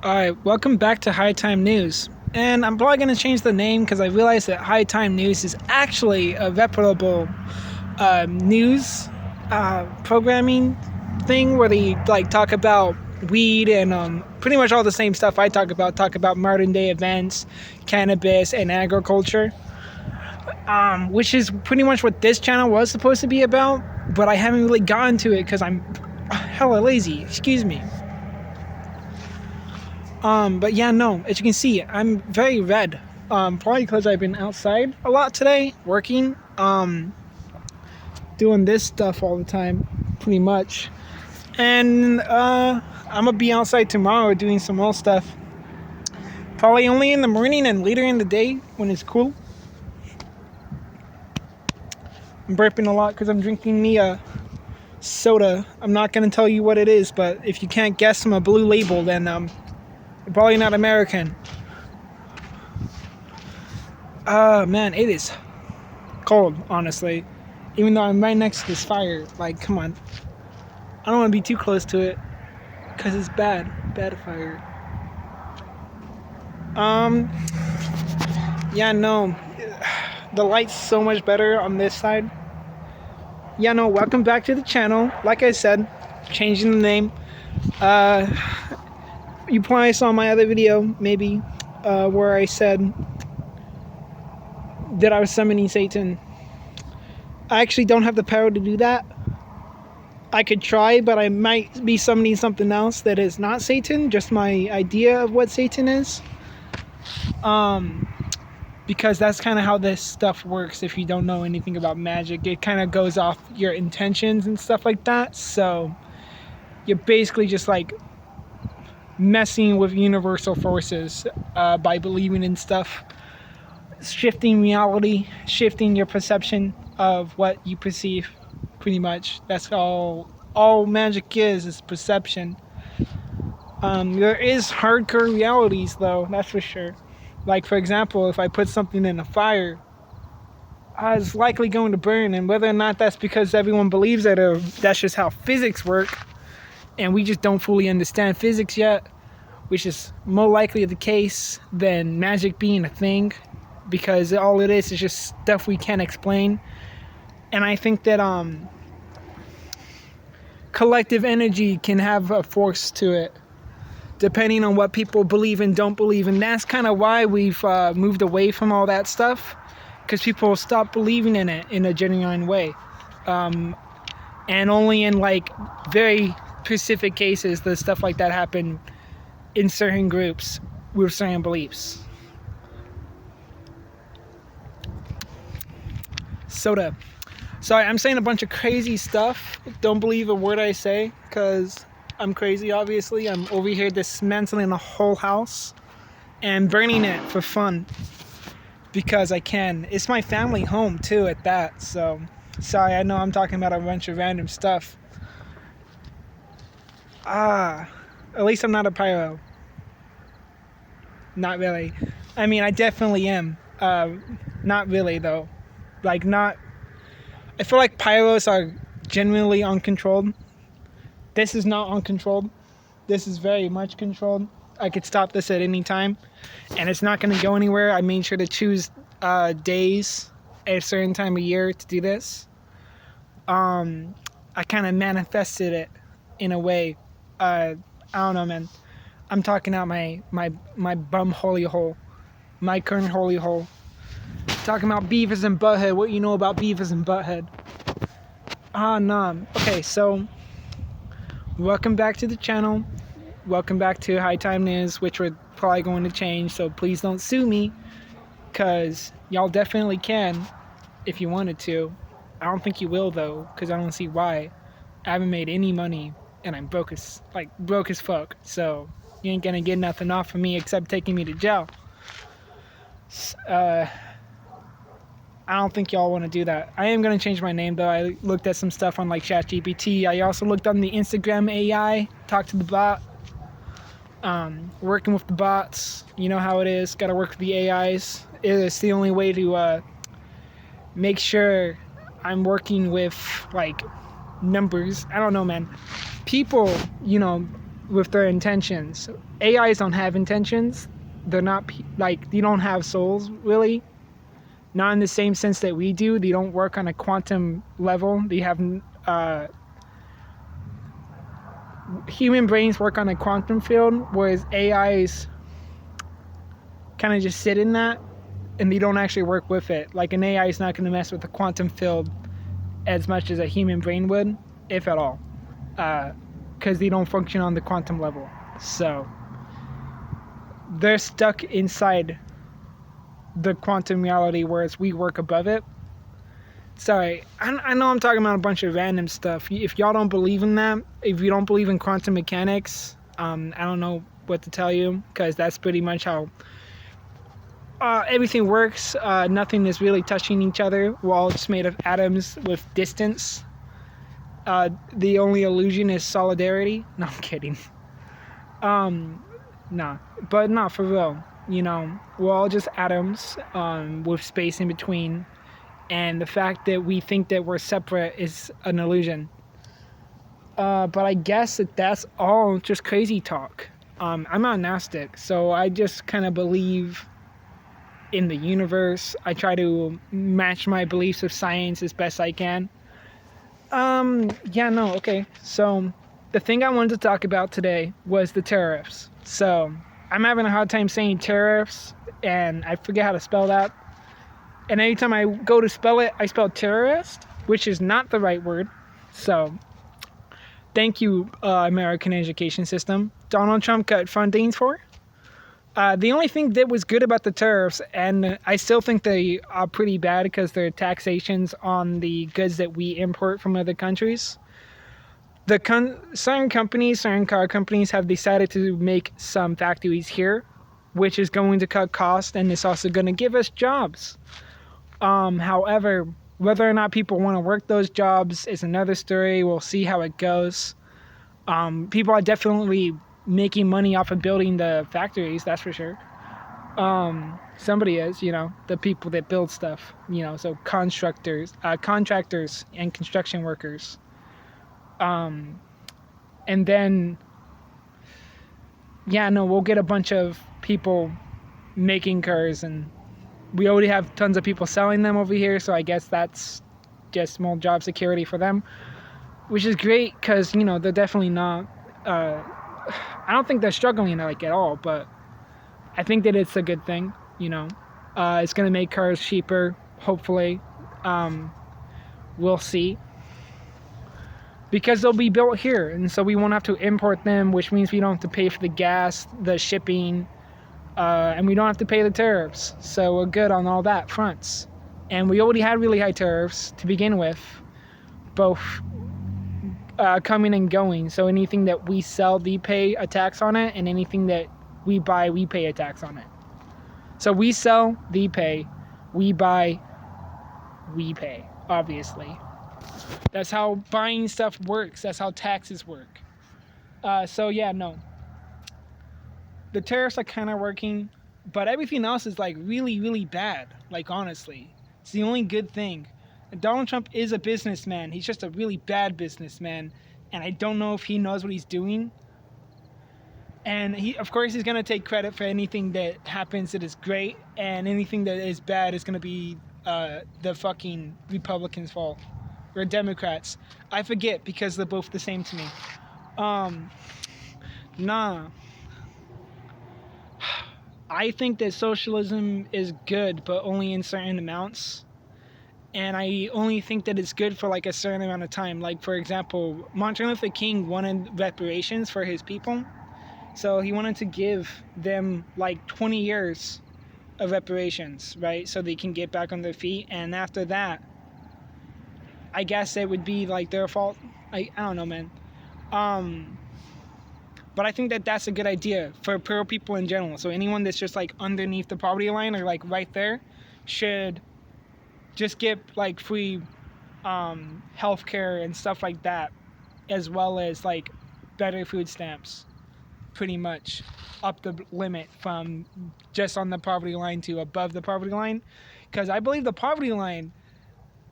Alright, welcome back to High Time News. And I'm probably going to change the name because I realized that High Time News is actually a reputable news programming thing where they talk about weed and pretty much all the same stuff I talk about modern day events, cannabis, and agriculture. Which is pretty much what this channel was supposed to be about, but I haven't really gotten to it because I'm hella lazy. Excuse me. But yeah, no, as you can see, I'm very red. Probably because I've been outside a lot today, working, doing this stuff all the time, pretty much. And, I'm gonna be outside tomorrow doing some more stuff. Probably only in the morning and later in the day when it's cool. I'm burping a lot because I'm drinking me a soda. I'm not gonna tell you what it is, but if you can't guess from a blue label, then, you're probably not American. Man, it is cold, honestly. Even though I'm right next to this fire. Like, come on. I don't want to be too close to it. Because it's bad. Bad fire. Yeah, no. The light's so much better on this side. Yeah, no, welcome back to the channel. Like I said, changing the name. You probably saw my other video, maybe, where I said that I was summoning Satan. I actually don't have the power to do that. I could try, but I might be summoning something else that is not Satan, just my idea of what Satan is. Because that's kind of how this stuff works if you don't know anything about magic. It kind of goes off your intentions and stuff like that. So you're basically just like messing with universal forces by believing in stuff, shifting reality, shifting your perception of what you perceive. Pretty much, that's all magic is perception. There is hardcore realities though, that's for sure. Like, for example, if I put something in a fire, it's likely going to burn, and whether or not that's because everyone believes it or that's just how physics work and we just don't fully understand physics yet, which is more likely the case than magic being a thing, because all it is just stuff we can't explain. And I think that collective energy can have a force to it, depending on what people believe and don't believe. And that's kind of why we've moved away from all that stuff, because people stop believing in it in a genuine way. And only in like very specific cases does stuff like that happen in certain groups with certain beliefs. Soda. Sorry, I'm saying a bunch of crazy stuff. Don't believe a word I say, because I'm crazy, obviously. I'm over here dismantling a whole house and burning it for fun, because I can. It's my family home, too, at that. So, sorry, I know I'm talking about a bunch of random stuff. At least I'm not a pyro. Not really. I mean, I definitely am. Not really, though. Like, not... I feel like pyros are genuinely uncontrolled. This is not uncontrolled. This is very much controlled. I could stop this at any time, and it's not going to go anywhere. I made sure to choose days at a certain time of year to do this. I kind of manifested it in a way. I don't know, man. I'm talking out my bum holy hole, my current holy hole. Talking about Beavis and Butthead. What you know about Beavis and Butthead? Nah. Okay, so welcome back to the channel. Welcome back to High Time News, which we're probably going to change. So please don't sue me, cause y'all definitely can if you wanted to. I don't think you will though, cause I don't see why. I haven't made any money, and I'm broke as fuck. So you ain't gonna get nothing off of me except taking me to jail. I don't think y'all want to do that. I am going to change my name, though. I looked at some stuff on, like, ChatGPT. I also looked on the Instagram AI, talked to the bot. Working with the bots, you know how it is. Got to work with the AIs. It's the only way to make sure I'm working with, like, numbers. I don't know, man. People, you know, with their intentions. AIs don't have intentions. They're not like, they don't have souls really. Not in the same sense that we do. They don't work on a quantum level. They have human brains work on a quantum field, whereas AIs kind of just sit in that, and they don't actually work with it. Like an AI is not going to mess with the quantum field as much as a human brain would, if at all, because they don't function on the quantum level. So they're stuck inside the quantum reality, whereas we work above it. Sorry, I know I'm talking about a bunch of random stuff. If y'all don't believe in that, if you don't believe in quantum mechanics, I don't know what to tell you, because that's pretty much how everything works. Nothing is really touching each other. We're all just made of atoms with distance. The only illusion is solidarity. No, I'm kidding. Nah, but not for real. You know, we're all just atoms with space in between. And the fact that we think that we're separate is an illusion. But I guess that's all just crazy talk. I'm agnostic, so I just kind of believe in the universe. I try to match my beliefs with science as best I can. Okay. So the thing I wanted to talk about today was the tariffs. So I'm having a hard time saying tariffs, and I forget how to spell that. And anytime I go to spell it, I spell terrorist, which is not the right word. So, thank you, American education system. Donald Trump cut funding for. The only thing that was good about the tariffs, and I still think they are pretty bad because they're taxations on the goods that we import from other countries. Certain car companies have decided to make some factories here, which is going to cut costs, and it's also going to give us jobs. However, whether or not people want to work those jobs is another story. We'll see how it goes. People are definitely making money off of building the factories, that's for sure. Somebody is, the people that build stuff, so contractors and construction workers. And then, we'll get a bunch of people making cars, and we already have tons of people selling them over here, so I guess that's just more job security for them, which is great because, they're definitely not, I don't think they're struggling like at all, but I think that it's a good thing, it's going to make cars cheaper, hopefully. We'll see. Because they'll be built here, and so we won't have to import them, which means we don't have to pay for the gas, the shipping, and we don't have to pay the tariffs. So we're good on all that fronts. And we already had really high tariffs to begin with, both coming and going. So anything that we sell, they pay a tax on it, and anything that we buy, we pay a tax on it. So we sell, they pay. We buy, we pay, obviously. That's how buying stuff works. That's how taxes work. The tariffs are kind of working, but everything else is like really, really bad. Like, honestly, it's the only good thing. And Donald Trump is a businessman. He's just a really bad businessman, and I don't know if he knows what he's doing. And of course, he's gonna take credit for anything that happens that is great, and anything that is bad is gonna be the fucking Republicans' fault. Or Democrats. I forget because they're both the same to me. I think that socialism is good, but only in certain amounts. And I only think that it's good for like a certain amount of time. Like, for example, Martin Luther King wanted reparations for his people. So he wanted to give them like 20 years of reparations, right? So they can get back on their feet. And after that, I guess it would be like their fault. I don't know, man. But I think that that's a good idea for poor people in general. So anyone that's just like underneath the poverty line or like right there should just get like free healthcare and stuff like that, as well as like better food stamps, pretty much up the limit from just on the poverty line to above the poverty line. Because I believe the poverty line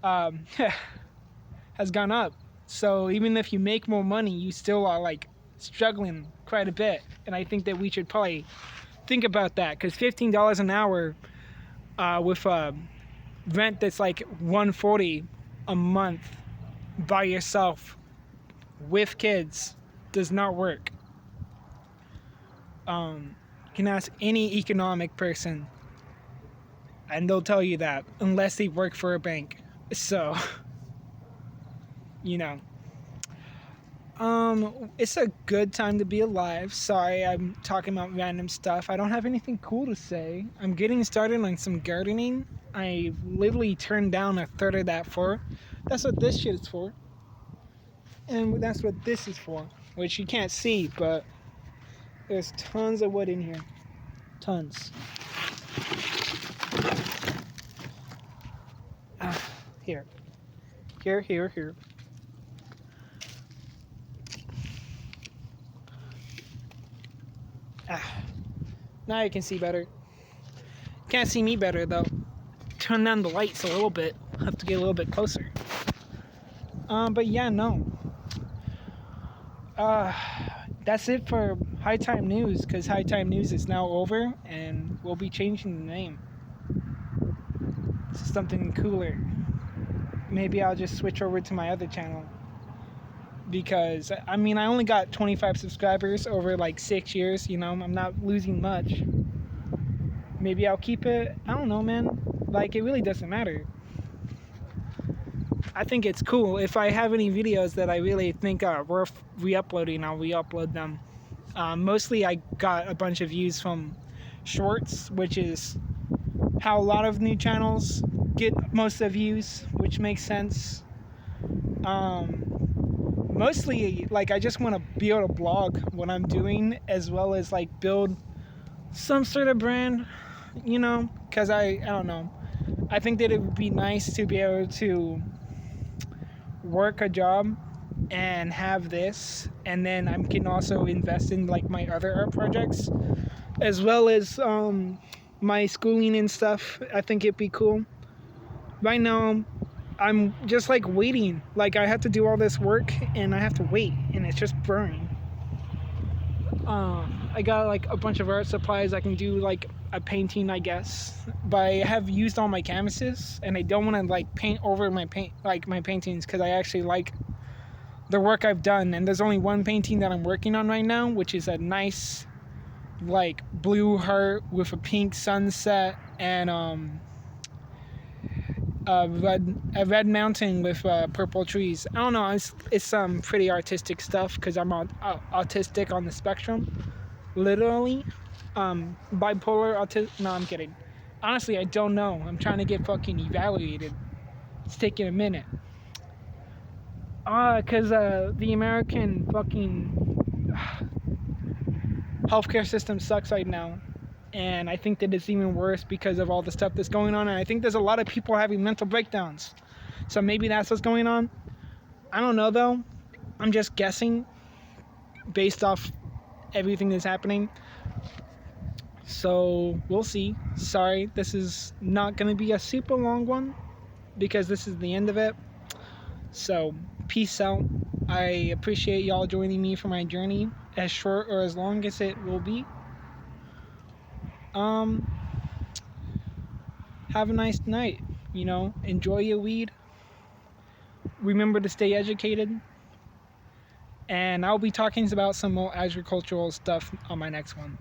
has gone up. So even if you make more money, you still are like struggling quite a bit, and I think that we should probably think about that, because $15 an hour with rent that's like $140 a month by yourself with kids does not work. You can ask any economic person and they'll tell you that, unless they work for a bank. So, you know. It's a good time to be alive. Sorry, I'm talking about random stuff. I don't have anything cool to say. I'm getting started on some gardening. I literally turned down a third of that for. That's what this shit is for. And that's what this is for. Which you can't see, but there's tons of wood in here. Tons. Here. Here. Now you can see better. Can't see me better though. Turn down the lights a little bit. Have to get a little bit closer. But yeah, no. That's it for High Time News, because High Time News is now over and we'll be changing the name to something cooler. Maybe I'll just switch over to my other channel, because I mean, I only got 25 subscribers over like 6 years, you know. I'm not losing much. Maybe I'll keep it. I don't know, man. Like, it really doesn't matter. I think it's cool. If I have any videos that I really think are worth re-uploading, I'll re-upload them. Mostly I got a bunch of views from shorts, which is how a lot of new channels get most of the views, which makes sense. Mostly, like, I just want to be able to blog what I'm doing, as well as like build some sort of brand, you know, because I don't know. I think that it would be nice to be able to work a job and have this, and then I can also invest in like my other art projects, as well as my schooling and stuff. I think it'd be cool. Right now, I'm just like waiting. Like, I have to do all this work and I have to wait, and it's just burning. I got like a bunch of art supplies. I can do like a painting, I guess, but I have used all my canvases and I don't want to like paint over my paintings, because I actually like the work I've done. And there's only one painting that I'm working on right now, which is a nice like blue heart with a pink sunset and a red mountain with purple trees. I don't know. It's some pretty artistic stuff, because I'm autistic on the spectrum, literally. Bipolar autism. No, I'm kidding. Honestly, I don't know. I'm trying to get fucking evaluated. It's taking a minute. Because the American fucking healthcare system sucks right now. And I think that it's even worse because of all the stuff that's going on. And I think there's a lot of people having mental breakdowns. So maybe that's what's going on. I don't know, though. I'm just guessing based off everything that's happening. So we'll see. Sorry, this is not going to be a super long one, because this is the end of it. So peace out. I appreciate y'all joining me for my journey, as short or as long as it will be. Have a nice night, you know, enjoy your weed. Remember to stay educated. And I'll be talking about some more agricultural stuff on my next one.